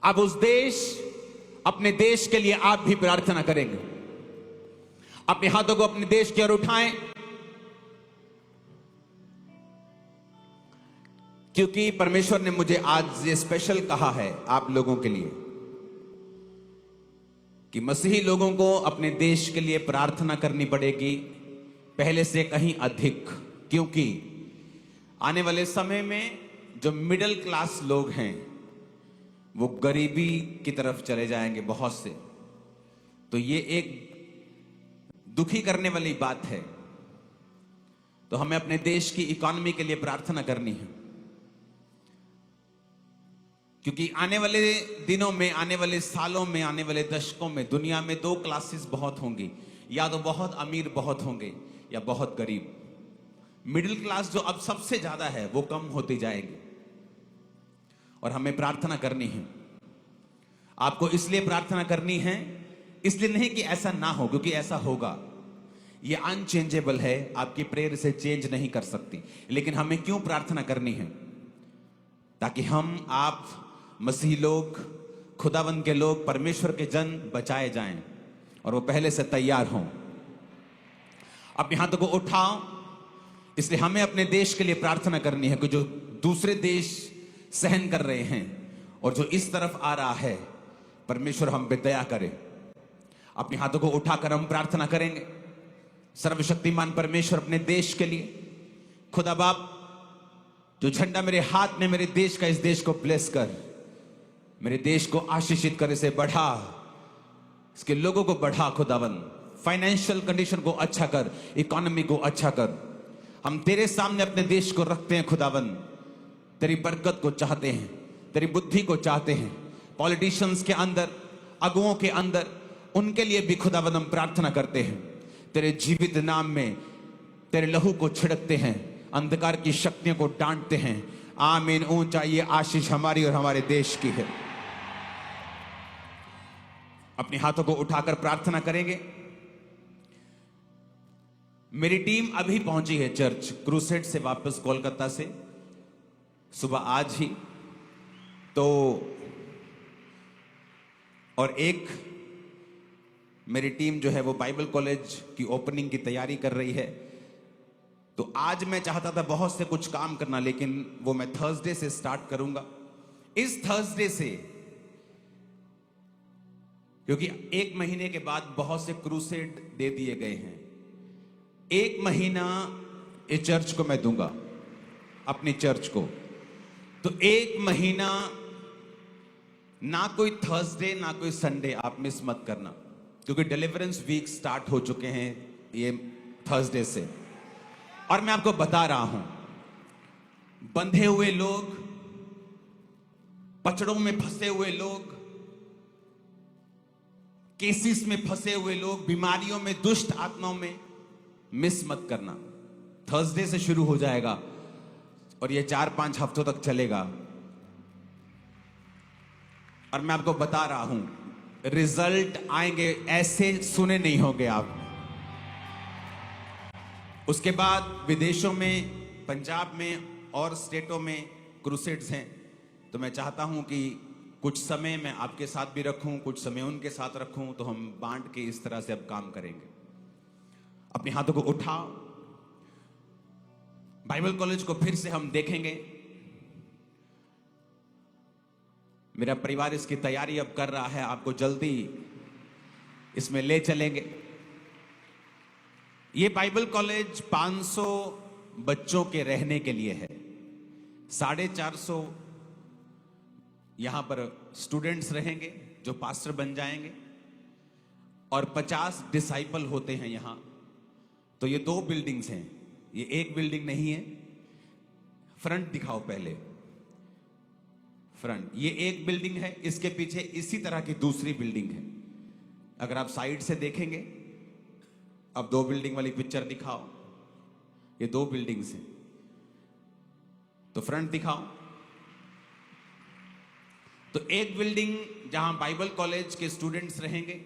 अब उस देश, अपने देश के लिए आप भी प्रार्थना करेंगे। अपने हाथों को अपने देश की ओर उठाएं, क्योंकि परमेश्वर ने मुझे आज ये स्पेशल कहा है आप लोगों के लिए कि मसीही लोगों को अपने देश के लिए प्रार्थना करनी पड़ेगी पहले से कहीं अधिक, क्योंकि आने वाले समय में जो मिडिल क्लास लोग हैं वो गरीबी की तरफ चले जाएंगे बहुत से। तो ये एक दुखी करने वाली बात है। तो हमें अपने देश की इकोनॉमी के लिए प्रार्थना करनी है, क्योंकि आने वाले दिनों में, आने वाले सालों में, आने वाले दशकों में दुनिया में दो क्लासेस बहुत होंगी, या तो बहुत अमीर बहुत होंगे या बहुत गरीब। मिडिल क्लास जो अब सबसे ज्यादा है वो कम होती जाएगी और हमें प्रार्थना करनी है। आपको इसलिए प्रार्थना करनी है, इसलिए नहीं कि ऐसा ना हो, क्योंकि ऐसा होगा। ये अनचेंजेबल है, आपकी प्रेयर से चेंज नहीं कर सकती। लेकिन हमें क्यों प्रार्थना करनी है? ताकि हम, आप मसीही लोग, खुदावंद के लोग, परमेश्वर के जन बचाए जाएं और वो पहले से तैयार हों। अपने हाथों को उठाओ। इसलिए हमें अपने देश के लिए प्रार्थना करनी है कि जो दूसरे देश सहन कर रहे हैं और जो इस तरफ आ रहा है, परमेश्वर हम पे दया करे। अपने हाथों को उठाकर हम प्रार्थना करेंगे। सर्वशक्तिमान परमेश्वर, अपने देश के लिए, खुदा बाप, जो झंडा मेरे हाथ में मेरे देश का, इस देश को ब्लेस कर, मेरे देश को आशीषित कर, इसे बढ़ा, इसके लोगों को बढ़ा खुदावन। फाइनेंशियल कंडीशन को अच्छा कर, इकोनॉमी को अच्छा कर। हम तेरे सामने अपने देश को रखते हैं खुदावन। तेरी बरकत को चाहते हैं, तेरी बुद्धि को चाहते हैं। पॉलिटिशियंस के अंदर, अगुओं के अंदर, उनके लिए भी खुदावन हम प्रार्थना करते हैं। तेरे जीवित नाम में तेरे लहू को छिड़कते हैं, अंधकार की शक्तियों को डांटते हैं। आमीन। ऊंचा ये आशीष हमारी और हमारे देश की है। अपने हाथों को उठाकर प्रार्थना करेंगे। मेरी टीम अभी पहुंची है चर्च क्रूसेड से वापस, कोलकाता से, सुबह आज ही। तो और एक मेरी टीम जो है वो बाइबल कॉलेज की ओपनिंग की तैयारी कर रही है। तो आज मैं चाहता था बहुत से कुछ काम करना, लेकिन वो मैं थर्सडे से स्टार्ट करूंगा। इस थर्सडे से, क्योंकि एक महीने के बाद बहुत से क्रूसेड दे दिए गए हैं। एक महीना इस चर्च को मैं दूंगा, अपनी चर्च को। तो एक महीना ना कोई थर्सडे ना कोई संडे आप मिस मत करना, क्योंकि डिलीवरेंस वीक स्टार्ट हो चुके हैं ये थर्सडे से। और मैं आपको बता रहा हूं, बंधे हुए लोग, पचड़ों में फंसे हुए लोग, केसेस में फंसे हुए लोग, बीमारियों में, दुष्ट आत्माओं में, मिस मत करना। थर्सडे से शुरू हो जाएगा और ये 4-5 हफ्तों तक चलेगा। और मैं आपको बता रहा हूं, रिजल्ट आएंगे, ऐसे सुने नहीं होंगे आप। उसके बाद विदेशों में, पंजाब में और स्टेटों में क्रूसेड्स हैं। तो मैं चाहता हूं कि कुछ समय मैं आपके साथ भी रखूं, कुछ समय उनके साथ रखूं, तो हम बांट के इस तरह से अब काम करेंगे। अपने हाथों को उठाओ। बाइबल कॉलेज को फिर से हम देखेंगे। मेरा परिवार इसकी तैयारी अब कर रहा है, आपको जल्दी इसमें ले चलेंगे। ये बाइबल कॉलेज 500 बच्चों के रहने के लिए है। 450 यहां पर स्टूडेंट्स रहेंगे जो पास्टर बन जाएंगे, और 50 डिसाइपल होते हैं यहां। तो ये 2 बिल्डिंग्स हैं, ये एक बिल्डिंग नहीं है। फ्रंट दिखाओ पहले, फ्रंट। ये एक बिल्डिंग है, इसके पीछे इसी तरह की दूसरी बिल्डिंग है। अगर आप साइड से देखेंगे, अब 2 बिल्डिंग वाली पिक्चर दिखाओ। ये 2 बिल्डिंग्स हैं। तो फ्रंट दिखाओ। तो एक बिल्डिंग जहां बाइबल कॉलेज के स्टूडेंट्स रहेंगे,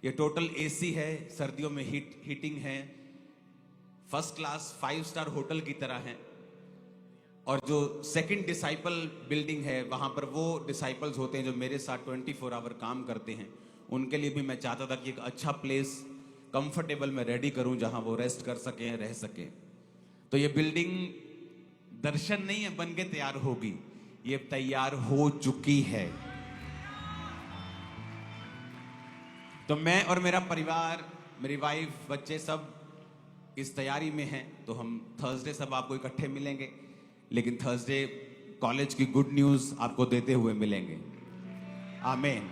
ये टोटल एसी है, सर्दियों में हीटिंग है, फर्स्ट क्लास 5 स्टार होटल की तरह है। और जो सेकंड डिसाइपल बिल्डिंग है वहां पर वो डिसाइपल्स होते हैं जो मेरे साथ 24 आवर काम करते हैं। उनके लिए भी मैं चाहता था कि एक अच्छा प्लेस कंफर्टेबल में रेडी करूं जहां वो रेस्ट कर सकें, रह सकें। तो ये बिल्डिंग दर्शन नहीं है बन के तैयार होगी, ये तैयार हो चुकी है। तो मैं और मेरा परिवार, मेरी वाइफ, बच्चे सब इस तैयारी में हैं। तो हम थर्सडे सब आपको इकट्ठे मिलेंगे, लेकिन थर्सडे कॉलेज की गुड न्यूज आपको देते हुए मिलेंगे। आमीन।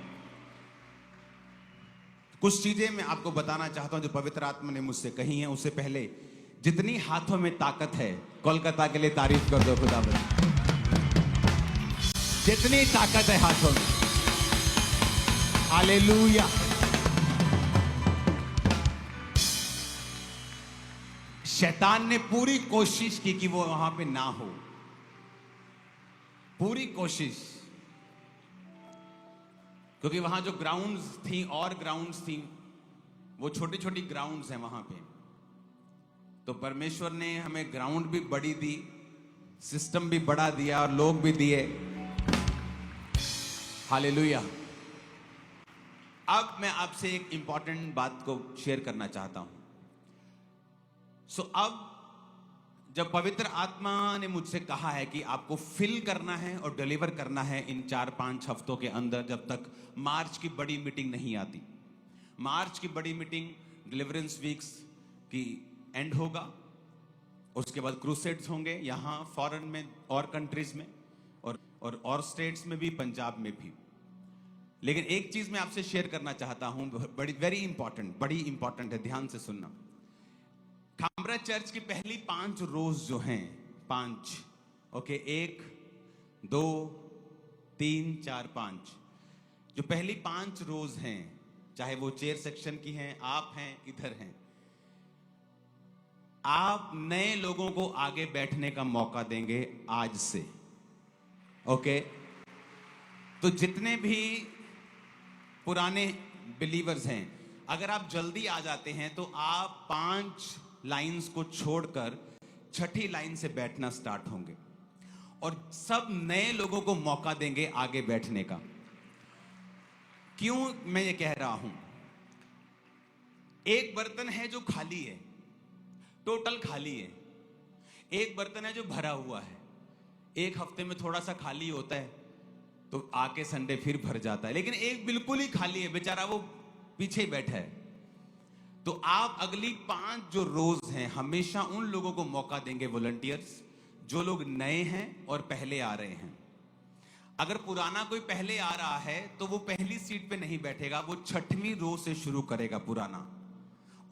कुछ चीजें मैं आपको बताना चाहता हूं जो पवित्र आत्मा ने मुझसे कही हैं। उससे पहले जितनी हाथों में ताकत है, कोलकाता के लिए तारीफ कर दो खुदा। जितनी ताकत है हाथों में, हालेलुया। शैतान ने पूरी कोशिश की कि वो वहां पे ना हो, पूरी कोशिश, क्योंकि वहां जो ग्राउंड्स थी और ग्राउंड्स थी वो छोटी छोटी ग्राउंड्स हैं वहां पे। तो परमेश्वर ने हमें ग्राउंड भी बड़ी दी, सिस्टम भी बड़ा दिया और लोग भी दिए। हालेलुया। अब मैं आपसे एक इंपॉर्टेंट बात को शेयर करना चाहता हूं। अब जब पवित्र आत्मा ने मुझसे कहा है कि आपको फिल करना है और डिलीवर करना है इन 4-5 हफ्तों के अंदर, जब तक मार्च की बड़ी मीटिंग नहीं आती। मार्च की बड़ी मीटिंग डिलीवरेंस वीक्स की एंड होगा, उसके बाद क्रूसेड्स होंगे यहां फॉरेन में और कंट्रीज में और स्टेट्स में भी, पंजाब में भी। लेकिन एक चीज मैं आपसे शेयर करना चाहता हूं, बड़ी वेरी इंपॉर्टेंट, बड़ी इंपॉर्टेंट है, ध्यान से सुनना। खामरा चर्च की पहली 5 रोज जो हैं, 5, ओके, 1, 2, 3, 4, 5, जो पहली 5 रोज हैं, चाहे वो चेयर सेक्शन की हैं, आप हैं, इधर हैं, आप नए लोगों को आगे बैठने का मौका देंगे आज से, ओके। तो जितने भी पुराने बिलीवर्स हैं, अगर आप जल्दी आ जाते हैं तो आप 5 लाइंस को छोड़कर 6ठी लाइन से बैठना स्टार्ट होंगे और सब नए लोगों को मौका देंगे आगे बैठने का। क्यों मैं ये कह रहा हूं? एक बर्तन है जो खाली है, टोटल खाली है। एक बर्तन है जो भरा हुआ है। एक हफ्ते में थोड़ा सा खाली होता है तो आके संडे फिर भर जाता है, लेकिन एक बिल्कुल ही खाली है, बेचारा वो पीछे ही बैठा है। तो आप अगली 5 जो रोज हैं हमेशा उन लोगों को मौका देंगे, वॉलंटियर्स, जो लोग नए हैं और पहले आ रहे हैं। अगर पुराना कोई पहले आ रहा है तो वो पहली सीट पे नहीं बैठेगा, वो 6वीं रो से शुरू करेगा पुराना,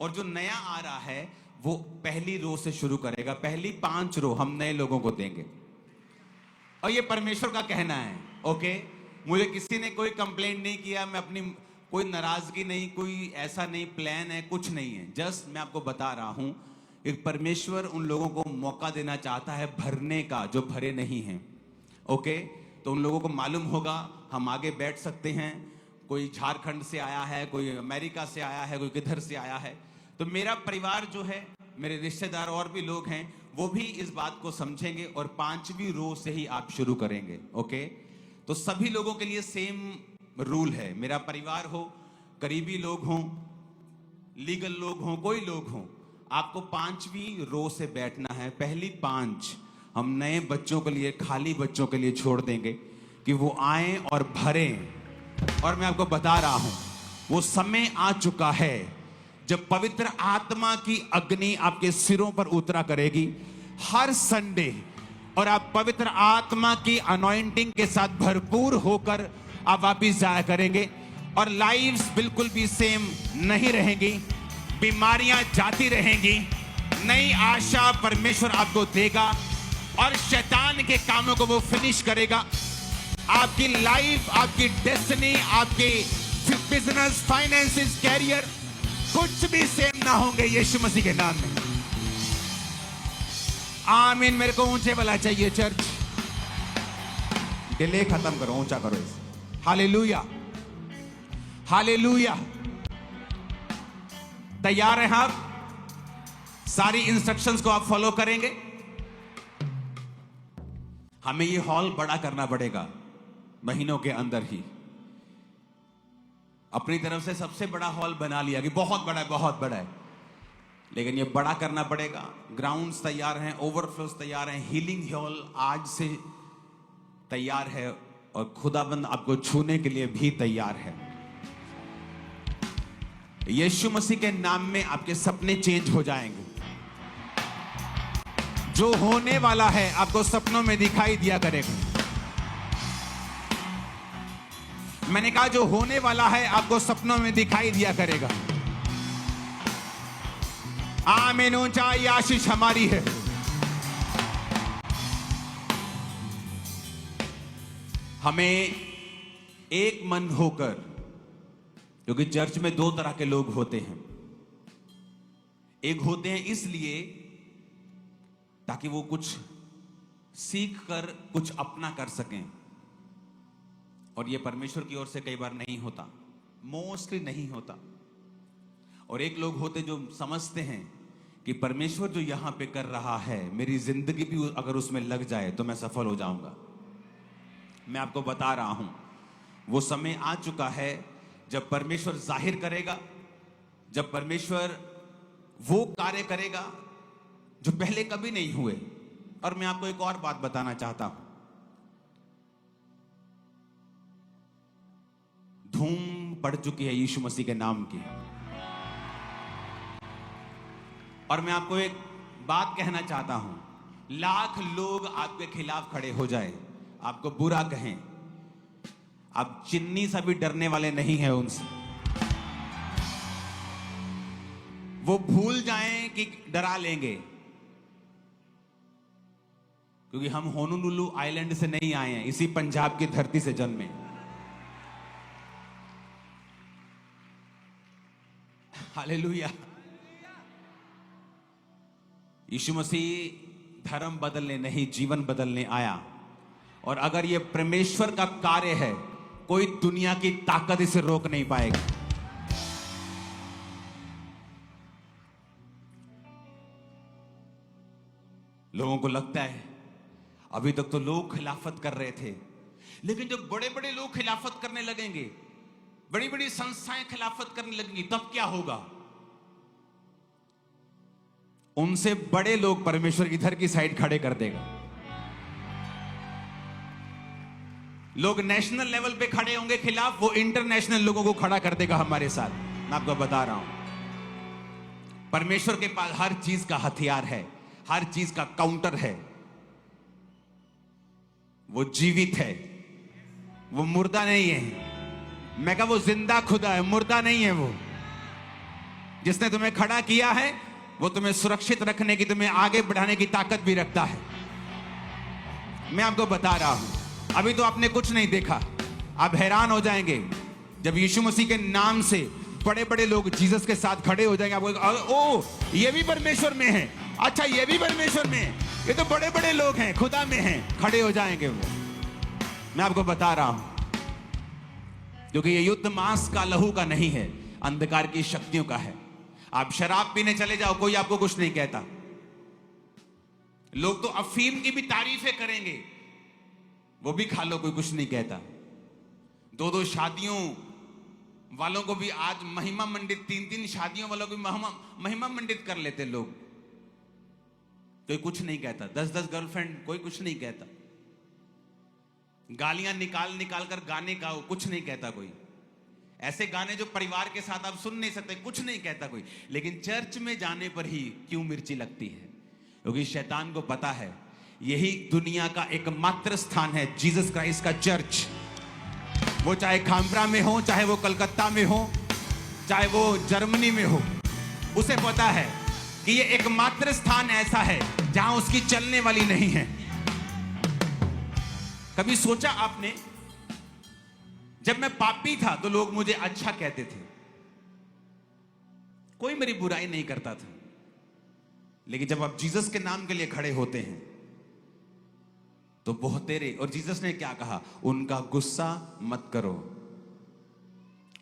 और जो नया आ रहा है वो पहली रो से शुरू करेगा। पहली 5 रो हम नए लोगों को देंगे और ये परमेश्वर का कहना है, ओके। मुझे किसी ने कोई कंप्लेंट नहीं किया, मैं अपनी कोई नाराजगी नहीं, कोई ऐसा नहीं प्लान है, कुछ नहीं है। जस्ट मैं आपको बता रहा हूं कि परमेश्वर उन लोगों को मौका देना चाहता है भरने का जो भरे नहीं हैं, ओके। तो उन लोगों को मालूम होगा हम आगे बैठ सकते हैं। कोई झारखंड से आया है, कोई अमेरिका से आया है, कोई किधर से आया है। तो मेरा परिवार जो है, मेरे रिश्तेदार और भी लोग हैं, वो भी इस बात को समझेंगे और 5वीं रो से ही आप शुरू करेंगे, ओके। तो सभी लोगों के लिए सेम रूल है। मेरा परिवार हो, करीबी लोग हों, लीगल लोग हों, कोई लोग हों, आपको 5वीं रो से बैठना है। पहली 5 हम नए बच्चों के लिए, खाली बच्चों के लिए छोड़ देंगे कि वो आए और भरें। और मैं आपको बता रहा हूं वो समय आ चुका है जब पवित्र आत्मा की अग्नि आपके सिरों पर उतरा करेगी हर संडे, और आप पवित्र आत्मा की अनॉइंटिंग के साथ भरपूर होकर आप वापिस जाया करेंगे और लाइव्स बिल्कुल भी सेम नहीं रहेंगी, बीमारियां जाती रहेंगी, नई आशा परमेश्वर आपको देगा और शैतान के कामों को वो फिनिश करेगा। आपकी लाइफ, आपकी डेस्टिनी, आपकी बिजनेस, फाइनेंसेस, कैरियर, कुछ भी सेम ना होंगे यीशु मसीह के नाम में। आमीन। मेरे को ऊंचे वाला चाहिए चर्च, डिले खत्म करो, ऊंचा करो इसे। Hallelujah, hallelujah. तैयार हैं आप? सारी इंस्ट्रक्शंस को आप फॉलो करेंगे? हमें ये हॉल बड़ा करना पड़ेगा महीनों के अंदर ही। अपनी तरफ से सबसे बड़ा हॉल बना लिया कि बहुत बड़ा है, बहुत बड़ा है, लेकिन ये बड़ा करना पड़ेगा। ग्राउंड्स तैयार हैं, ओवरफ्लोस तैयार हैं, हीलिंग हॉल आज से तैयार है और खुदाबंद आपको छूने के लिए भी तैयार है। यीशु मसीह के नाम में आपके सपने चेंज हो जाएंगे। जो होने वाला है आपको सपनों में दिखाई दिया करेगा। मैंने कहा जो होने वाला है आपको सपनों में दिखाई दिया करेगा। आमीन। ऊंचाई आशीष हमारी है। हमें एक मन होकर, क्योंकि चर्च में दो तरह के लोग होते हैं। एक होते हैं इसलिए ताकि वो कुछ सीख कर कुछ अपना कर सकें, और ये परमेश्वर की ओर से कई बार नहीं होता, मोस्टली नहीं होता। और एक लोग होते जो समझते हैं कि परमेश्वर जो यहां पे कर रहा है, मेरी जिंदगी भी अगर उसमें लग जाए तो मैं सफल हो जाऊंगा। मैं आपको बता रहा हूं, वो समय आ चुका है जब परमेश्वर जाहिर करेगा, जब परमेश्वर वो कार्य करेगा जो पहले कभी नहीं हुए। और मैं आपको एक और बात बताना चाहता हूं। धूम पड़ चुकी है यीशु मसीह के नाम की। और मैं आपको एक बात कहना चाहता हूं, लाख लोग आपके खिलाफ खड़े हो जाए, आपको बुरा कहें, आप चिन्नी सा भी डरने वाले नहीं हैं उनसे। वो भूल जाएं कि डरा लेंगे, क्योंकि हम होनोलुलु आइलैंड से नहीं आए हैं, इसी पंजाब की धरती से जन्मे। हालेलुया। यीशु मसीह धर्म बदलने नहीं, जीवन बदलने आया। और अगर ये परमेश्वर का कार्य है, कोई दुनिया की ताकत इसे रोक नहीं पाएगी। लोगों को लगता है अभी तक तो लोग खिलाफत कर रहे थे, लेकिन जब बड़े बड़े लोग खिलाफत करने लगेंगे, बड़ी बड़ी संस्थाएं खिलाफत करने लगेंगी, तब क्या होगा? उनसे बड़े लोग परमेश्वर इधर की साइड खड़े कर देगा। लोग नेशनल लेवल पे खड़े होंगे खिलाफ, वो इंटरनेशनल लोगों को खड़ा कर देगा हमारे साथ। मैं आपको बता रहा हूं, परमेश्वर के पास हर चीज का हथियार है, हर चीज का काउंटर है। वो जीवित है, वो मुर्दा नहीं है। मैं कहा वो जिंदा खुदा है, मुर्दा नहीं है। वो जिसने तुम्हें खड़ा किया है, वो तुम्हें सुरक्षित रखने की, तुम्हें आगे बढ़ाने की ताकत भी रखता है। मैं आपको बता रहा हूं, अभी तो आपने कुछ नहीं देखा, आप हैरान हो जाएंगे जब यीशु मसीह के नाम से बड़े बड़े लोग जीसस के साथ खड़े हो जाएंगे। आपको ओ, ये भी परमेश्वर में है, अच्छा ये भी परमेश्वर में है, ये तो बड़े बड़े लोग हैं, खुदा में हैं, खड़े हो जाएंगे वो। मैं आपको बता रहा हूं, क्योंकि ये युद्ध मांस का लहू का नहीं है, अंधकार की शक्तियों का है। आप शराब पीने चले जाओ, कोई आपको कुछ नहीं कहता। लोग तो अफीम की भी तारीफें करेंगे, वो भी खा लो, कोई कुछ नहीं कहता। दो दो शादियों वालों को भी आज महिमा मंडित, तीन तीन शादियों वालों को भी महिमा मंडित कर लेते लोग, कोई कुछ नहीं कहता। 10-10 गर्लफ्रेंड, कोई कुछ नहीं कहता। गालियां निकाल निकाल कर गाने गाओ, कुछ नहीं कहता कोई। ऐसे गाने जो परिवार के साथ आप सुन नहीं सकते, कुछ नहीं कहता कोई। लेकिन चर्च में जाने पर ही क्यों मिर्ची लगती है? क्योंकि शैतान को पता है यही दुनिया का एकमात्र स्थान है, जीसस क्राइस्ट का चर्च। वो चाहे खामरा में हो, चाहे वो कलकत्ता में हो, चाहे वो जर्मनी में हो, उसे पता है कि ये एकमात्र स्थान ऐसा है जहां उसकी चलने वाली नहीं है। कभी सोचा आपने, जब मैं पापी था तो लोग मुझे अच्छा कहते थे, कोई मेरी बुराई नहीं करता था। लेकिन जब आप जीसस के नाम के लिए खड़े होते हैं तो बहुतेरे, और जीसस ने क्या कहा? उनका गुस्सा मत करो,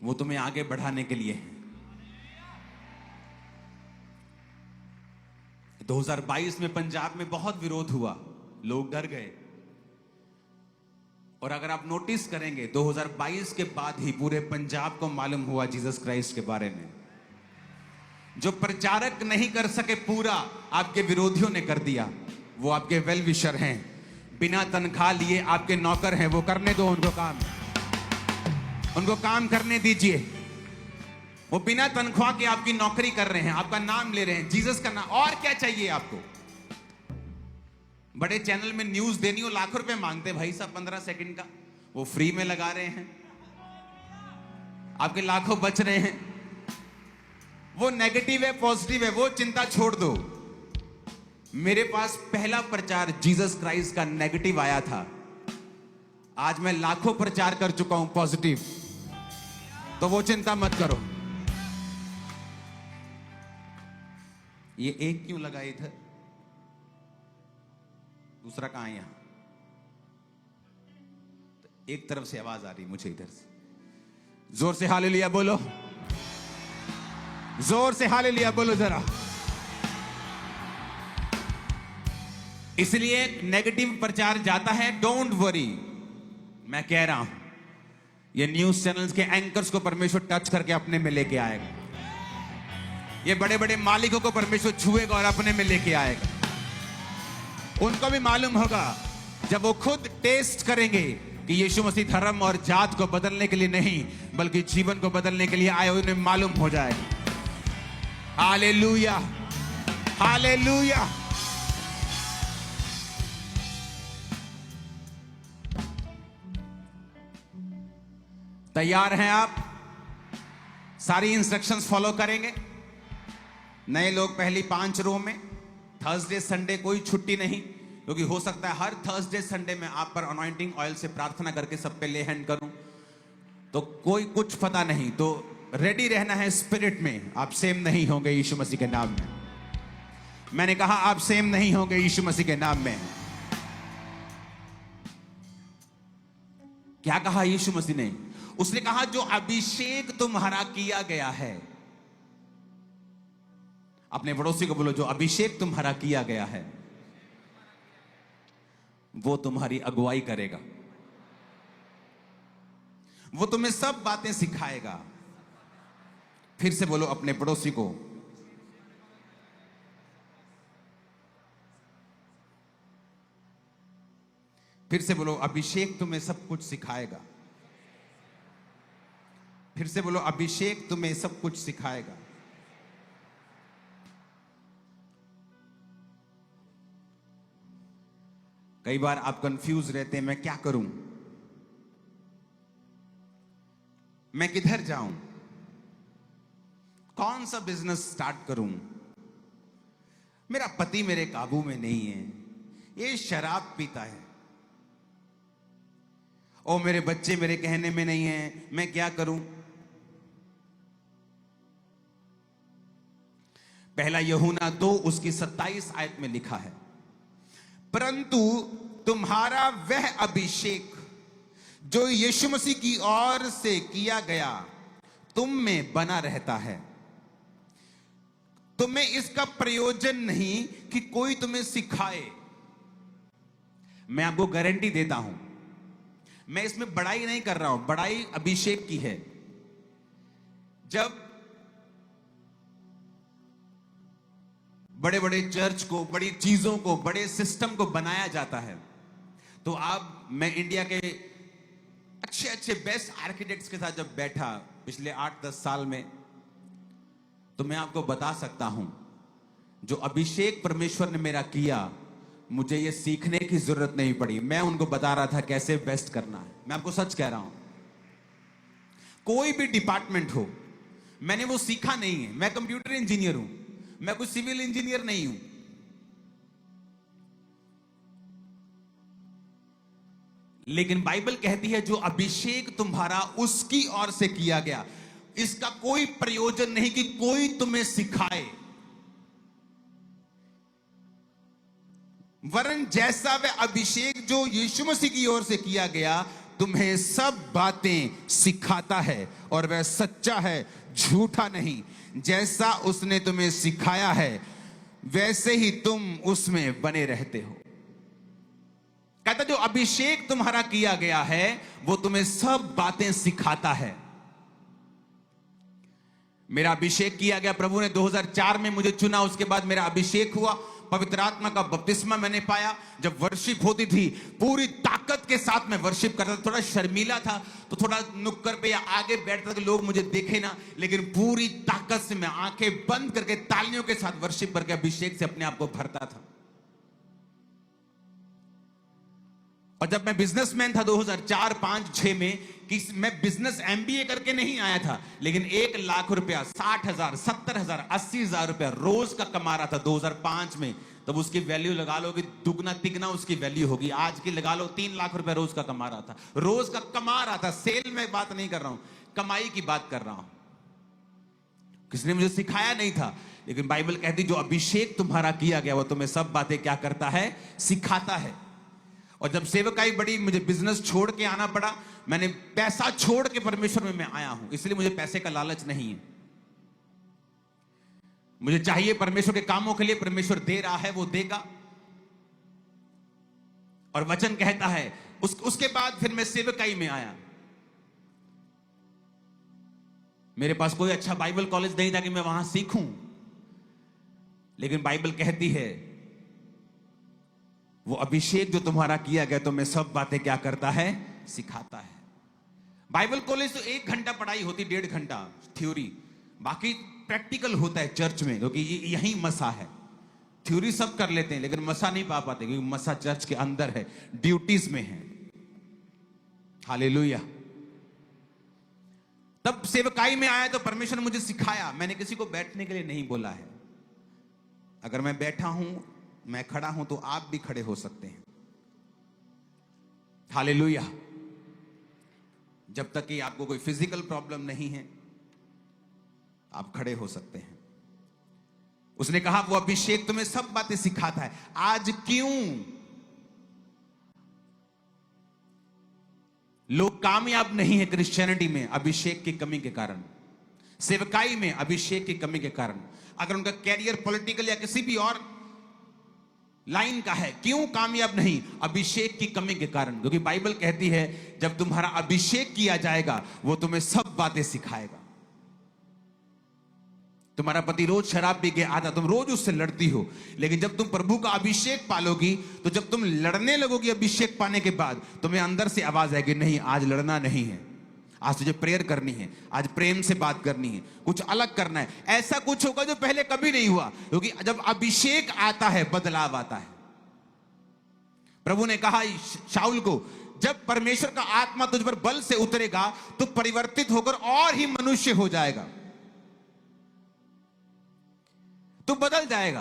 वो तुम्हें आगे बढ़ाने के लिए है। 2022 में पंजाब में बहुत विरोध हुआ, लोग डर गए, और अगर आप नोटिस करेंगे 2022 के बाद ही पूरे पंजाब को मालूम हुआ जीसस क्राइस्ट के बारे में। जो प्रचारक नहीं कर सके पूरा, आपके विरोधियों ने कर दिया। वो आपके वेल विशर हैं, बिना तनख्वाह लिए आपके नौकर हैं। वो करने दो उनको काम करने दीजिए। वो बिना तनख्वाह के आपकी नौकरी कर रहे हैं, आपका नाम ले रहे हैं, जीसस का नाम। और क्या चाहिए आपको? बड़े चैनल में न्यूज देनी हो, लाखों रुपए मांगते भाई साहब 15 सेकंड का, वो फ्री में लगा रहे हैं, आपके लाखों बच रहे हैं। वो नेगेटिव है, पॉजिटिव है, वो चिंता छोड़ दो। मेरे पास पहला प्रचार जीसस क्राइस्ट का नेगेटिव आया था, आज मैं लाखों प्रचार कर चुका हूं पॉजिटिव, तो वो चिंता मत करो। ये एक क्यों लगा इधर, दूसरा कहां है? यहां तो एक तरफ से आवाज आ रही मुझे, इधर से। जोर से हालेलुया बोलो, जोर से हालेलुया बोलो जरा। इसलिए नेगेटिव प्रचार जाता है, डोंट वरी। मैं कह रहा हूं ये न्यूज चैनल्स के एंकर्स को परमेश्वर टच करके अपने में लेके आएगा। ये बड़े बड़े मालिकों को परमेश्वर छुएगा और अपने में लेके आएगा। उनको भी मालूम होगा, जब वो खुद टेस्ट करेंगे कि यीशु मसीह धर्म और जात को बदलने के लिए नहीं बल्कि जीवन को बदलने के लिए आए, उन्हें मालूम हो जाएगा। Hallelujah, hallelujah. तैयार हैं आप? सारी इंस्ट्रक्शंस फॉलो करेंगे? नए लोग पहली 5 रो में, थर्सडे संडे कोई छुट्टी नहीं, क्योंकि हो सकता है हर थर्सडे संडे में आप पर अनॉइंटिंग ऑयल से प्रार्थना करके सब पे ले हैंड करूं, तो कोई कुछ पता नहीं। तो रेडी रहना है स्पिरिट में। आप सेम नहीं होंगे यीशु मसीह के नाम में। मैंने कहा आप सेम नहीं होंगे यीशु मसीह के नाम में। क्या कहा यीशु मसीह ने? उसने कहा जो अभिषेक तुम्हारा किया गया है, अपने पड़ोसी को बोलो, जो अभिषेक तुम्हारा किया गया है वो तुम्हारी अगुवाई करेगा, वो तुम्हें सब बातें सिखाएगा। फिर से बोलो अपने पड़ोसी को, फिर से बोलो अभिषेक तुम्हें सब कुछ सिखाएगा। फिर से बोलो अभिषेक तुम्हें सब कुछ सिखाएगा। कई बार आप कंफ्यूज रहते हैं, मैं क्या करूं, मैं किधर जाऊं, कौन सा बिजनेस स्टार्ट करूं, मेरा पति मेरे काबू में नहीं है, ये शराब पीता है, और मेरे बच्चे मेरे कहने में नहीं है, मैं क्या करूं। पहला यूहन्ना 2 उसकी 27 आयत में लिखा है, परंतु तुम्हारा वह अभिषेक जो यीशु मसीह की ओर से किया गया तुम में बना रहता है। तुम्हें इसका प्रयोजन नहीं कि कोई तुम्हें सिखाए। मैं आपको गारंटी देता हूं, मैं इसमें बड़ाई नहीं कर रहा हूं, बड़ाई अभिषेक की है। जब बड़े बड़े चर्च को, बड़ी चीजों को, बड़े सिस्टम को बनाया जाता है, तो आप, मैं इंडिया के अच्छे अच्छे बेस्ट आर्किटेक्ट्स के साथ जब बैठा पिछले 8-10 साल में, तो मैं आपको बता सकता हूं जो अभिषेक परमेश्वर ने मेरा किया, मुझे ये सीखने की जरूरत नहीं पड़ी। मैं उनको बता रहा था कैसे बेस्ट करना है। मैं आपको सच कह रहा हूं, कोई भी डिपार्टमेंट हो, मैंने वो सीखा नहीं है। मैं कंप्यूटर इंजीनियर हूं, मैं कोई सिविल इंजीनियर नहीं हूं। लेकिन बाइबल कहती है जो अभिषेक तुम्हारा उसकी ओर से किया गया, इसका कोई प्रयोजन नहीं कि कोई तुम्हें सिखाए, वरन जैसा वह अभिषेक जो यीशु मसीह की ओर से किया गया तुम्हें सब बातें सिखाता है, और वह सच्चा है, झूठा नहीं। जैसा उसने तुम्हें सिखाया है वैसे ही तुम उसमें बने रहते हो। कहता जो अभिषेक तुम्हारा किया गया है वो तुम्हें सब बातें सिखाता है। मेरा अभिषेक किया गया, प्रभु ने 2004 में मुझे चुना, उसके बाद मेरा अभिषेक हुआ, पवित्र आत्मा का बपतिस्मा मैंने पाया। जब वर्शिप होती थी पूरी ताकत के साथ में वर्शिप करता था। थोड़ा शर्मीला था तो थोड़ा नुक्कड़ पे या आगे बैठता था कि लोग मुझे देखे ना, लेकिन पूरी ताकत से मैं आंखें बंद करके तालियों के साथ वर्शिप करके अभिषेक से अपने आप को भरता था। और जब मैं बिजनेसमैन था 2004, 5, 6 में, कि मैं बिजनेस एमबीए करके नहीं आया था, लेकिन 1 लाख रुपया, 60,000, 70,000, 80,000 रुपया रोज का कमा रहा था 2005 में। तब उसकी वैल्यू लगा लो कि दुगना तिगना उसकी वैल्यू होगी। आज की लगा लो 3 लाख रुपया रोज का कमा रहा था, रोज का कमा रहा था। सेल में बात नहीं कर रहा हूं, कमाई की बात कर रहा हूं। किसने मुझे सिखाया नहीं था, लेकिन बाइबल कहती जो अभिषेक तुम्हारा किया गया वो तुम्हें सब बातें क्या करता है, सिखाता है। और जब सेवकाई बड़ी, मुझे बिजनेस छोड़ के आना पड़ा। मैंने पैसा छोड़ के परमेश्वर में मैं आया हूं, इसलिए मुझे पैसे का लालच नहीं है। मुझे चाहिए परमेश्वर के कामों के लिए, परमेश्वर दे रहा है वो देगा। और वचन कहता है उसके बाद फिर मैं सेवकाई में आया। मेरे पास कोई अच्छा बाइबल कॉलेज नहीं था कि मैं वहां सीखूं, लेकिन बाइबल कहती है वो अभिषेक जो तुम्हारा किया गया तो मैं सब बातें क्या करता है, सिखाता है। बाइबल कॉलेज तो 1 घंटा पढ़ाई होती, 1.5 घंटा थ्योरी, बाकी प्रैक्टिकल होता है चर्च में, क्योंकि यही मसा है। थ्योरी सब कर लेते हैं लेकिन मसा नहीं पा पाते, क्योंकि मसा चर्च के अंदर है, ड्यूटीज में है। हालेलुया। तब सेवकाई में आया तो परमेश्वर ने मुझे सिखाया। मैंने किसी को बैठने के लिए नहीं बोला है। अगर मैं बैठा हूं, मैं खड़ा हूं, तो आप भी खड़े हो सकते हैं। हालेलुया। जब तक कि आपको कोई फिजिकल प्रॉब्लम नहीं है, आप खड़े हो सकते हैं। उसने कहा वो अभिषेक तुम्हें सब बातें सिखाता है। आज क्यों लोग कामयाब नहीं है क्रिश्चियनिटी में? अभिषेक की कमी के कारण, सेवकाई में अभिषेक की कमी के कारण। अगर उनका कैरियर पॉलिटिकल या किसी भी और लाइन का है, क्यों कामयाब नहीं? अभिषेक की कमी के कारण। क्योंकि बाइबल कहती है जब तुम्हारा अभिषेक किया जाएगा वो तुम्हें सब बातें सिखाएगा। तुम्हारा पति रोज शराब पी के आता, तुम रोज उससे लड़ती हो, लेकिन जब तुम प्रभु का अभिषेक पालोगी तो जब तुम लड़ने लगोगी अभिषेक पाने के बाद, तुम्हें अंदर से आवाज आएगी नहीं आज लड़ना नहीं है, आज तुझे प्रेयर करनी है, आज प्रेम से बात करनी है, कुछ अलग करना है। ऐसा कुछ होगा जो पहले कभी नहीं हुआ, क्योंकि जब अभिषेक आता है बदलाव आता है। प्रभु ने कहा शाऊल को, जब परमेश्वर का आत्मा तुझ पर बल से उतरेगा तो परिवर्तित होकर और ही मनुष्य हो जाएगा, तो बदल जाएगा।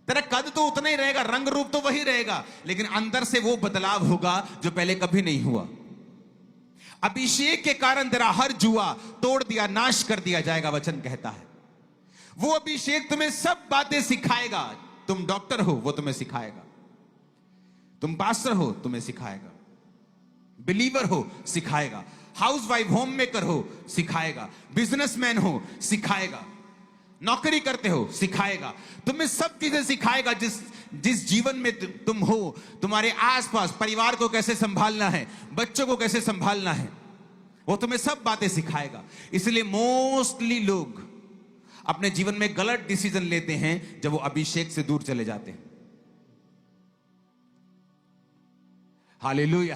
तेरा कद तो उतना ही रहेगा, रंग रूप तो वही रहेगा, लेकिन अंदर से वो बदलाव होगा जो पहले कभी नहीं हुआ। अभिषेक के कारण तेरा हर जुआ तोड़ दिया, नाश कर दिया जाएगा, वचन कहता है। वो अभिषेक तुम्हें सब बातें सिखाएगा। तुम डॉक्टर हो, वो तुम्हें सिखाएगा। तुम पास्टर हो, तुम्हें सिखाएगा। बिलीवर हो, सिखाएगा। हाउसवाइफ, होम मेकर हो, सिखाएगा। बिजनेसमैन हो, सिखाएगा। नौकरी करते हो, सिखाएगा। तुम्हें सब चीजें सिखाएगा। जिस जीवन में तुम हो, तुम्हारे आसपास परिवार को कैसे संभालना है, बच्चों को कैसे संभालना है, वो तुम्हें सब बातें सिखाएगा। इसलिए मोस्टली लोग अपने जीवन में गलत डिसीजन लेते हैं जब वो अभिषेक से दूर चले जाते हैं। हालेलुया।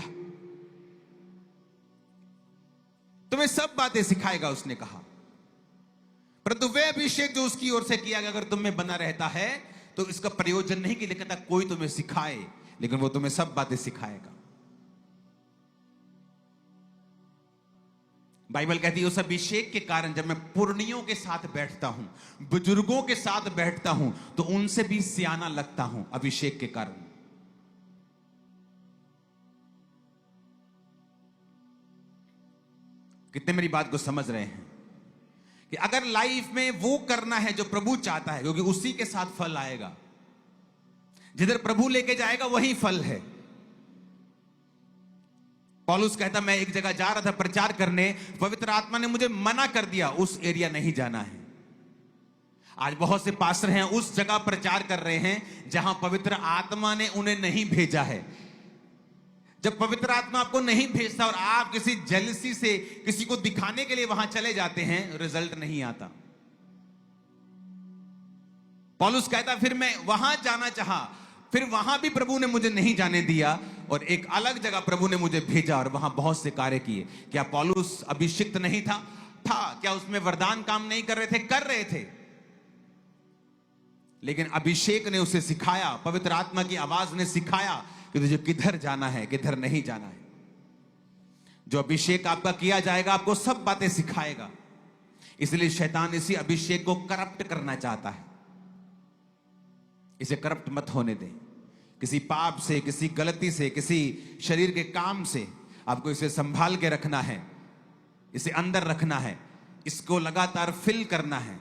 तुम्हें सब बातें सिखाएगा, उसने कहा। परंतु वे अभिषेक जो उसकी ओर से किया गया अगर तुम में बना रहता है तो इसका प्रयोजन नहीं कि लिखता कोई तुम्हें सिखाए, लेकिन वो तुम्हें सब बातें सिखाएगा। बाइबल कहती है उस अभिषेक के कारण जब मैं पुरनियों के साथ बैठता हूं, बुजुर्गों के साथ बैठता हूं, तो उनसे भी सियाना लगता हूं, अभिषेक के कारण। कितने मेरी बात को समझ रहे हैं कि अगर लाइफ में वो करना है जो प्रभु चाहता है, क्योंकि उसी के साथ फल आएगा। जिधर प्रभु लेके जाएगा वही फल है। पौलुस कहता मैं एक जगह जा रहा था प्रचार करने, पवित्र आत्मा ने मुझे मना कर दिया, उस एरिया नहीं जाना है। आज बहुत से पास्टर हैं उस जगह प्रचार कर रहे हैं जहां पवित्र आत्मा ने उन्हें नहीं भेजा है। जब पवित्र आत्मा आपको नहीं भेजता और आप किसी जेलसी से किसी को दिखाने के लिए वहां चले जाते हैं, रिजल्ट नहीं आता। पौलुस कहता फिर मैं वहां जाना चाहा, फिर वहां भी प्रभु ने मुझे नहीं जाने दिया और एक अलग जगह प्रभु ने मुझे भेजा और वहां बहुत से कार्य किए। क्या पौलुस अभिषिक्त नहीं था? था। क्या उसमें वरदान काम नहीं कर रहे थे? कर रहे थे। लेकिन अभिषेक ने उसे सिखाया, पवित्र आत्मा की आवाज ने सिखाया कि तुझे किधर जाना है, किधर नहीं जाना है। जो अभिषेक आपका किया जाएगा आपको सब बातें सिखाएगा। इसलिए शैतान इसी अभिषेक को करप्ट करना चाहता है। इसे करप्ट मत होने दें। किसी पाप से, किसी गलती से, किसी शरीर के काम से आपको इसे संभाल के रखना है, इसे अंदर रखना है, इसको लगातार फिल करना है।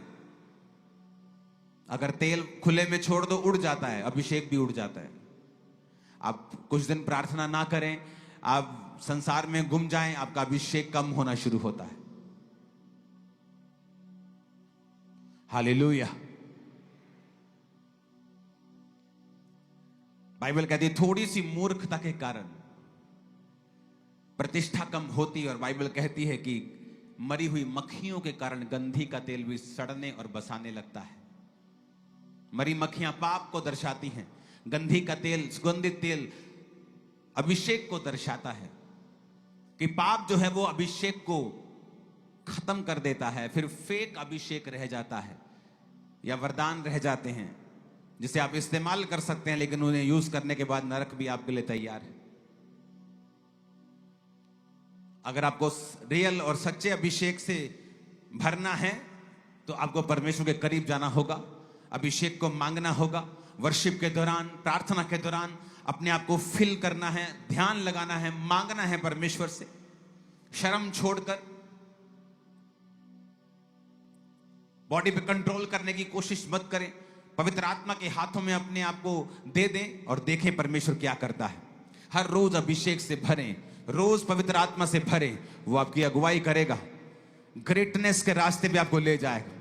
अगर तेल खुले में छोड़ दो उड़ जाता है, अभिषेक भी उड़ जाता है। आप कुछ दिन प्रार्थना ना करें, आप संसार में गुम जाएं, आपका अभिषेक कम होना शुरू होता है। हालेलुया। बाइबल कहती है थोड़ी सी मूर्खता के कारण प्रतिष्ठा कम होती है, और बाइबल कहती है कि मरी हुई मक्खियों के कारण गंधी का तेल भी सड़ने और बसाने लगता है। मरी मक्खियां पाप को दर्शाती हैं, गंधी का तेल, सुगंधित तेल अभिषेक को दर्शाता है कि पाप जो है वो अभिषेक को खत्म कर देता है। फिर फेक अभिषेक रह जाता है या वरदान रह जाते हैं जिसे आप इस्तेमाल कर सकते हैं, लेकिन उन्हें यूज करने के बाद नरक भी आपके लिए तैयार है। अगर आपको रियल और सच्चे अभिषेक से भरना है तो आपको परमेश्वर के करीब जाना होगा, अभिषेक को मांगना होगा। वर्शिप के दौरान, प्रार्थना के दौरान अपने आप को फिल करना है, ध्यान लगाना है, मांगना है परमेश्वर से, शर्म छोड़कर। बॉडी पे कंट्रोल करने की कोशिश मत करें, पवित्र आत्मा के हाथों में अपने आप को दे दें और देखें परमेश्वर क्या करता है। हर रोज अभिषेक से भरें, रोज पवित्र आत्मा से भरें, वो आपकी अगुवाई करेगा, ग्रेटनेस के रास्ते पे आपको ले जाएगा।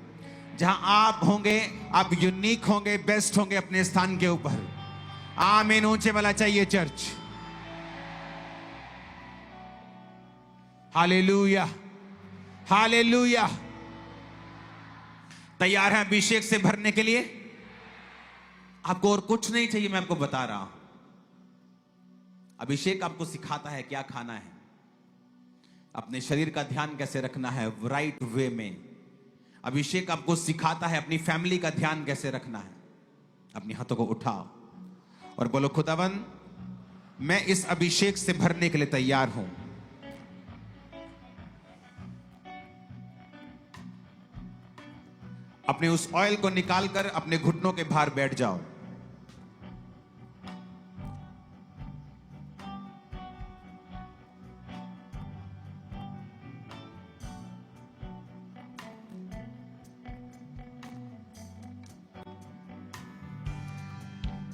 जहां आप होंगे आप यूनिक होंगे, बेस्ट होंगे अपने स्थान के ऊपर। आमीन। ऊंचे वाला चाहिए चर्च। Hallelujah, hallelujah. तैयार है अभिषेक से भरने के लिए? आपको और कुछ नहीं चाहिए, मैं आपको बता रहा हूं। अभिषेक आपको सिखाता है क्या खाना है, अपने शरीर का ध्यान कैसे रखना है राइट वे में। अभिषेक आपको सिखाता है अपनी फैमिली का ध्यान कैसे रखना है। अपने हाथों को उठाओ और बोलो खुदावन, मैं इस अभिषेक से भरने के लिए तैयार हूं। अपने उस ऑयल को निकालकर अपने घुटनों के भार बैठ जाओ।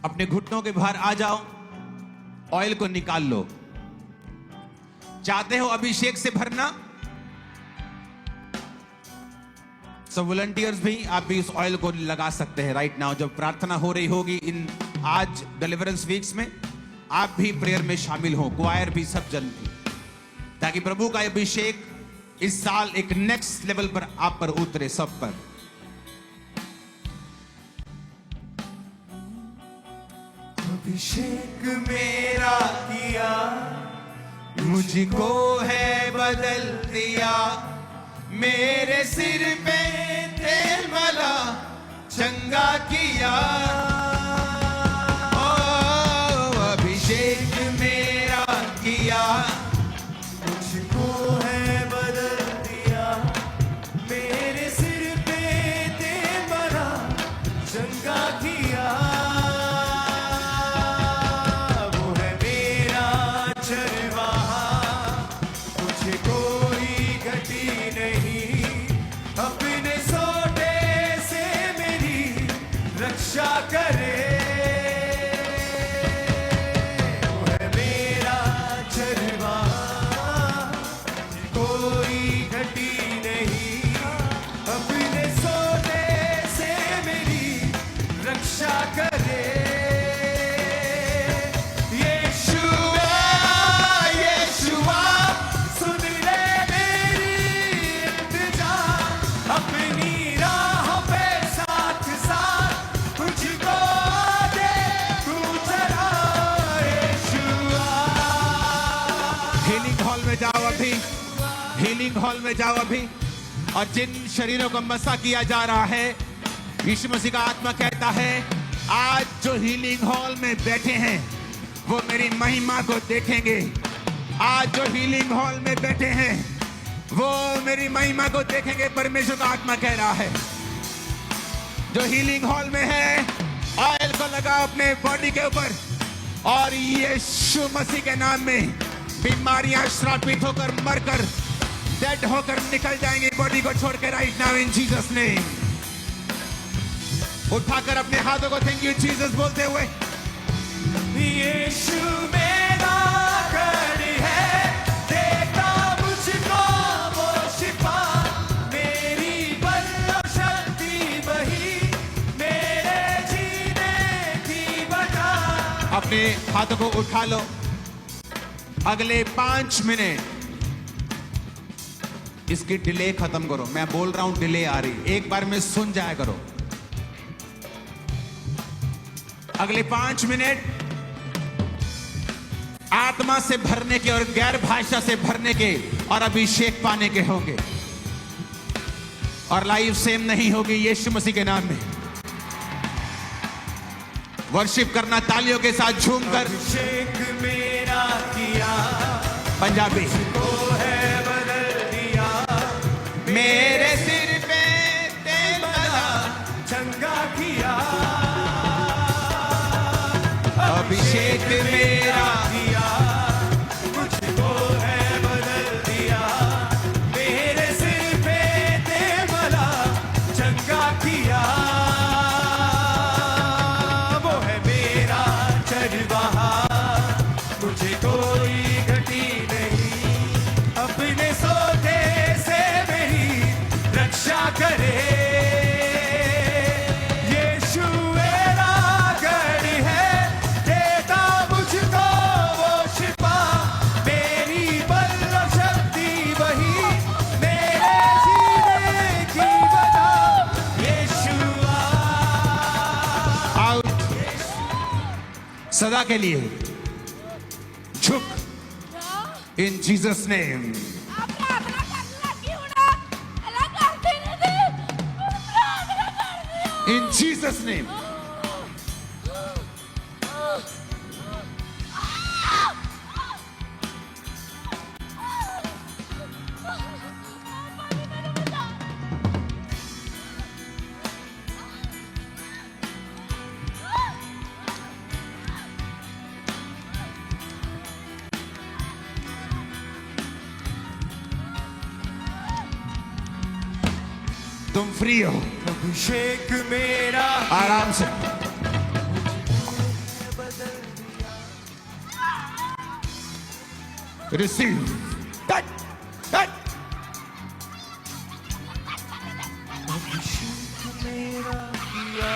अपने घुटनों के बाहर आ जाओ, ऑयल को निकाल लो। चाहते हो अभिषेक से भरना? सब वॉलंटियर्स भी, आप भी इस ऑयल को लगा सकते हैं राइट नाउ। जब प्रार्थना हो रही होगी इन आज डिलीवरेंस वीक्स में, आप भी प्रेयर में शामिल हो, क्वायर भी, सब जन भी, ताकि प्रभु का अभिषेक इस साल एक नेक्स्ट लेवल पर आप पर उतरे, सब पर। अभिषेक मेरा किया, मुझको है बदल दिया, मेरे सिर पे तेल मला चंगा किया। ओ अभिषेक मेरा किया, मुझको है बदल दिया, मेरे सिर पे तेल मला चंगा किया। कर हीलिंग हॉल में जाओ अभी, और जिन शरीरों को मसा किया जा रहा है, यीशु मसीह का आत्मा कहता है आज जो हीलिंग हॉल में बैठे हैं वो मेरी महिमा को देखेंगे। आज जो हीलिंग हॉल में बैठे हैं वो मेरी महिमा को देखेंगे। परमेश्वर का आत्मा कह रहा है जो हीलिंग हॉल में है, ऑयल को लगाओ अपने बॉडी के ऊपर, और यीशु मसीह के नाम में बीमारियां श्रापित होकर, मरकर, डेड होकर निकल जाएंगे बॉडी को छोड़ के right now in Jesus name. उठाकर अपने हाथों को थैंक यू जीसस बोलते हुए, यीशु मेरा गढ़ है, देता मुझको वो शिफा, मेरी बल और शक्ति वही, मेरे जीने की वजह। अपने हाथों को उठा लो। अगले 5 मिनट इसकी डिले खत्म करो। मैं बोल रहा हूं डिले आ रही, एक बार में सुन जाया करो। अगले 5 मिनट आत्मा से भरने के और गैर भाषा से भरने के और अभिषेक पाने के होंगे, और लाइफ सेम नहीं होगी यीशु मसीह के नाम में। वर्शिप करना तालियों के साथ झूमकर। अभिषेक मेरा किया, पंजाबी को है बदल दिया, मेरे सिर पे तेल लगा, चंगा किया। अभिषेक मेरा किया, मुझको है बदल दिया, मेरे सिर पे तेल मला, चंगा किया। वो है मेरा चरवाहा, मुझे कोई घटी नहीं, अपने सोते से मेरी रक्षा करे। यीशु मेरा गढ़ है, देता मुझको वो शिफा, मेरी बल और शक्ति वही, मेरे जीने की वजह। यीशु आउट सदा के लिए झुक इन जीसस नेम। इन जीसस नेम। तुम फ्री हो, अभिषेक मेरा आराम से। रिसीव। Touch touch. मेरा किया,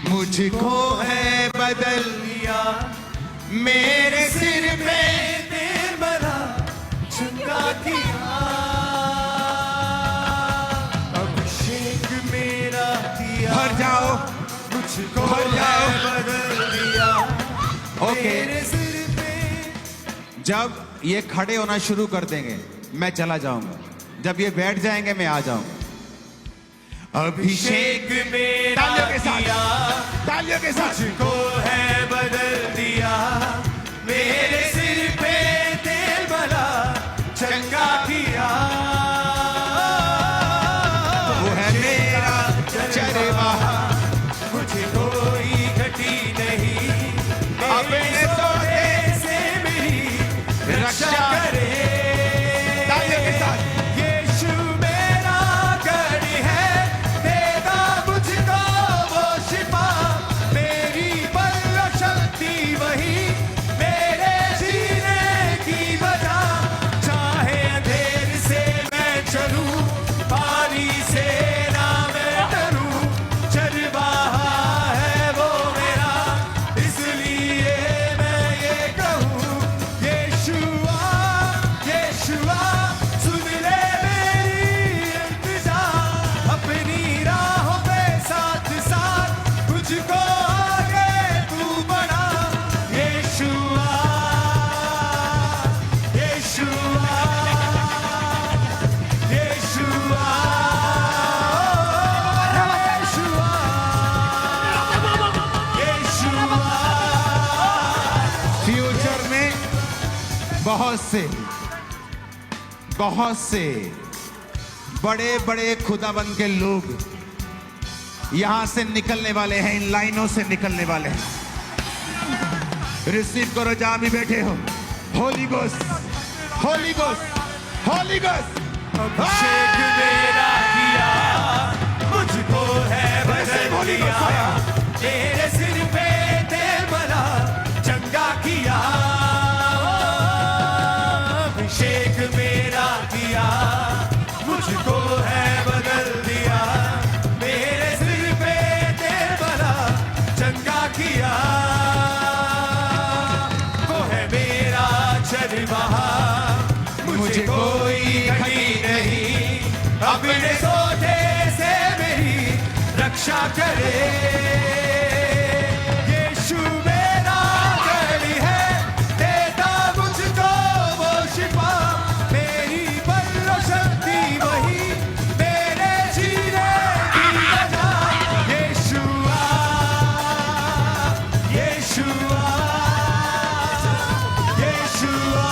मुझको है बदल दिया, मेरे सिर पे। तेल मला, चंगा किया। अभिषेक मेरा किया, भर जाओ, मुझको भर जाओ। है बदल दिया, ओके। मेरे सिर पे। जब ये खड़े होना शुरू कर देंगे मैं चला जाऊंगा, जब ये बैठ जाएंगे मैं आ जाऊंगा। अभिषेक मेरा तालियों के साथ, किया, तालियों के साथ। मुझको है बदल दिया, मेरे सिर पे तेल मला, चंगा किया। वो है मेरा चरवाहा, मुझे कोई घटी नहीं, अपने सोते से मेरी रक्षा रक्षा। करे। तालियों के साथ। यीशु मेरा गढ़ है, देता मुझको वो शिफा, मेरी बल और शक्ति वही, मेरे जीने की वजह। चाहे अंधेर से बहुत से बड़े बड़े खुदाबंद के लोग यहां से निकलने वाले हैं, इन लाइनों से निकलने वाले हैं। रिसीव करो जहां भी बैठे हो। Holy ghost, holy ghost, holy ghost. अभिषेक मेरा किया, मुझको है बदल दिया, तेरे सिर पे तेल भरा, चंगा किया। अभिषेक मेरा किया, मुझको है बदल दिया, मेरे सिर पे तेल भरा, चंगा किया। वो है मेरा चरवाहा, मुझे कोई घटी नहीं, अपने सोते से मेरी रक्षा करे। यीशु मेरा गढ़ है, देता मुझको वो शिफा, मेरी बल शक्ति वही, मेरे जीने की वजह। यीशुआ, यीशुआ, यीशुआ,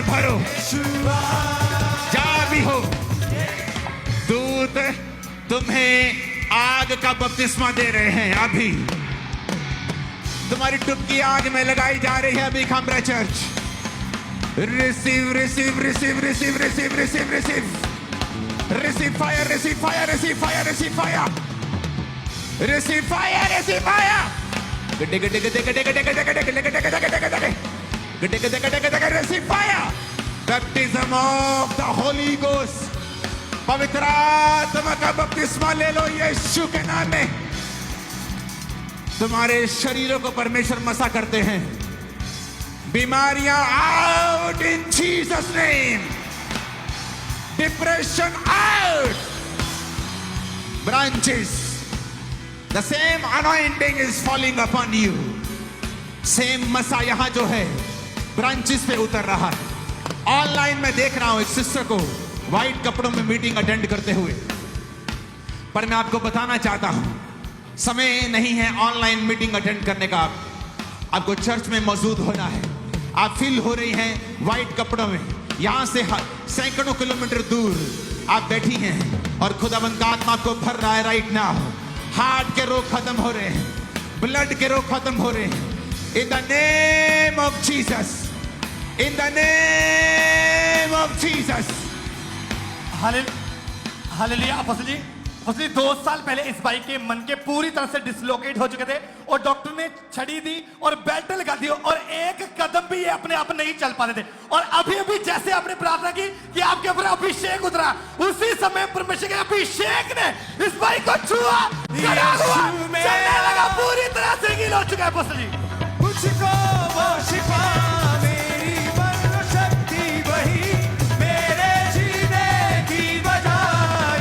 भरो। जहां भी हो, दूत तुम्हें आग का बपतिस्मा दे रहे हैं। अभी तुम्हारी डुबकी आग में लगाई जा रही है। अभी Khamra church, receive receive receive receive receive receive receive receive fire, receive fire, receive fire, receive fire, receive fire, receive fire. गड्ढे गड्ढे गड्ढे गड्ढे गड्ढे गड्ढे गड्ढे गड्ढे गड्ढे गड्ढे गड्ढे गड्ढे गड्ढे गड्ढे गड्ढे गड्ढे receive fire. Baptism of the Holi ghost, पवित्र आत्मा का बपतिस्मा ले लो यीशु के नाम में। तुम्हारे शरीरों को परमेश्वर मसा करते हैं। बीमारियां out in Jesus name, depression out, branches, the same anointing is falling upon you. Same मसा यहां जो है ब्रांचेस पे उतर रहा है। ऑनलाइन में देख रहा हूं एक सिस्टर को व्हाइट कपड़ों में मीटिंग अटेंड करते हुए, पर मैं आपको बताना चाहता हूं समय नहीं है ऑनलाइन मीटिंग अटेंड करने का। आपको चर्च में मौजूद होना है। आप फील हो रही हैं व्हाइट कपड़ों में, यहां से सैकड़ों किलोमीटर दूर आप बैठी हैं और खुदावंद का आत्मा आपको भर रहा है राइट नाउ। हार्ट के रोग खत्म हो रहे हैं, ब्लड के रोग खत्म हो रहे हैं। In the name of Jesus, in the name of Jesus. Hallelujah. Apostle ji 2 साल पहले इस भाई के मन के पूरी तरह से डिसलोकेट हो चुके थे और डॉक्टर ने छड़ी दी और बेल्ट लगा दी और एक कदम भी ये अपने आप नहीं चल पाते थे। और अभी अभी जैसे आपने प्रार्थना की कि आपके ऊपर अभिषेक उतरा, उसी समय परमेश्वर के अभिषेक ने इस भाई को छुआ, चलने लगा, पूरी तरह से हील हो चुका है। अपोस्टल जी मुझको वो शिफा, मेरी बल शक्ति वही, मेरे जीने की वजह।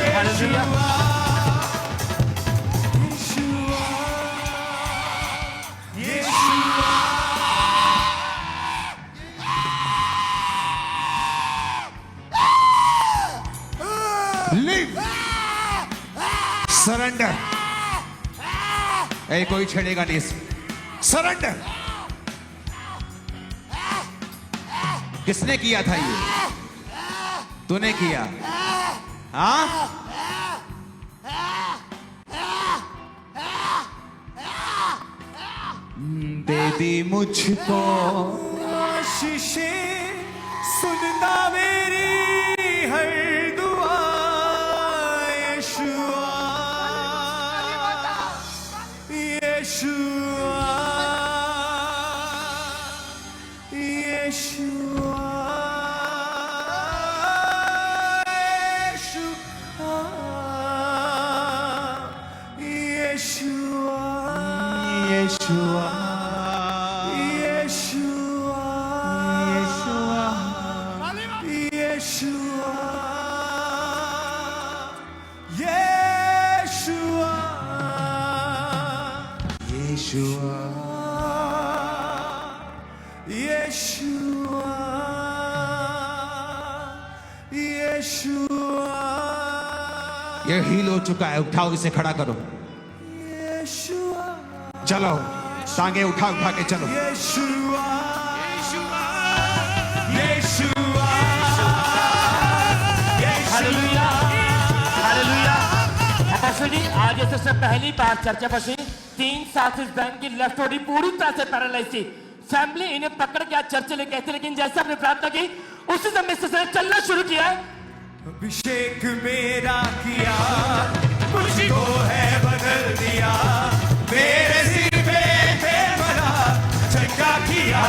यीशुआ, सरेंडर। ऐ कोई छेड़ेगा नहीं। सरेंडर। किसने किया था ये? तूने किया? हाँ? दे दी मुझको आशीषें सुनना मेरी हर दुआ यशुआ यशुआ यशुआ यशुआ यशुआ यशुआ यशुआ यशुआ यशुआ यशुआ यशुआ ये हील हो चुका है, उठाओ इसे, खड़ा करो, यशुआ चलो, टांगे उठा उठा के चलो। Yeshua Yeshua hallelujah hallelujah. Pastor ji आज ये सिस्टर पहली बार चर्चा बसी 3 साल से इस बैंक की लेफ्ट बॉडी पूरी तरह से पैरालाइज थी। फैमिली इन्हें पकड़ के आज चर्च लेके आती, लेकिन जैसे आपने प्रार्थना की उसी समय सिस्टर ने चलना शुरू किया। अभिषेक मेरा किया मुझको है बदल दिया, मेरे सिर पे बड़ा चंगा किया।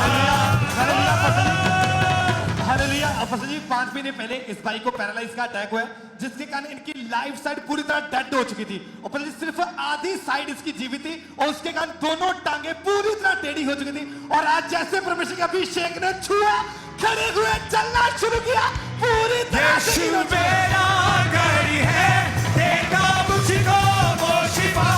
हालेलुया। और पास्टर जी 5 महीने पहले इस भाई को पैरालाइज का अटैक हुआ है, जिसके कारण इनकी लाइफ साइड पूरी तरह डेड हो चुकी थी और पास्टर जी सिर्फ आधी साइड इसकी जीवित थी और उसके कारण दोनों टांगे पूरी तरह टेढ़ी हो चुकी थी। और आज जैसे परमेश्वर के अभिषेक ने छुआ, खड़े हुए चलना शुरू किया, पूरी तरह से यीशु मेरा गढ़ है, देगा मुझको वो शिफा।